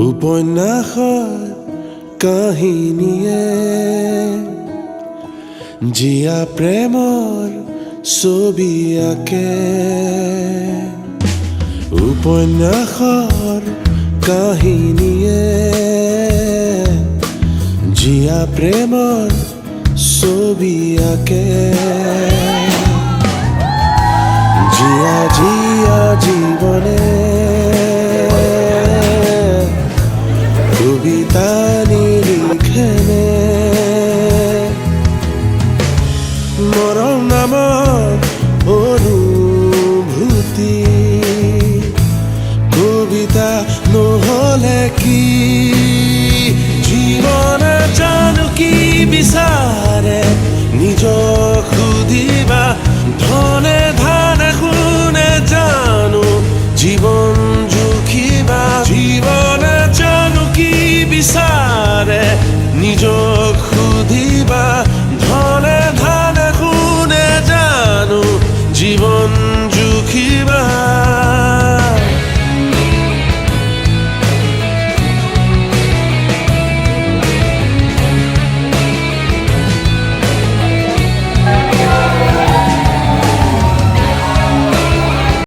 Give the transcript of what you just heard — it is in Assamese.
উপন্যাসৰ কাহিনীয়ে জিয়া প্ৰেমৰ ছবি আঁকে। উপন্যাসৰ কাহিনীয়ে জিয়া প্ৰেমৰ ছবি আঁকে। জিয়া জিয়া জীৱনে কবিতা নিলিখেনে মৰম নামৰ অনুভূতি কবিতা নহ'লে কি জীৱনে জানো কি বিচাৰে নিজক সুধিবা ধনে ধানে শুনে জানো জীৱন জুখিবা জীৱনে জানো কি বিচাৰে নিজক সুধিবা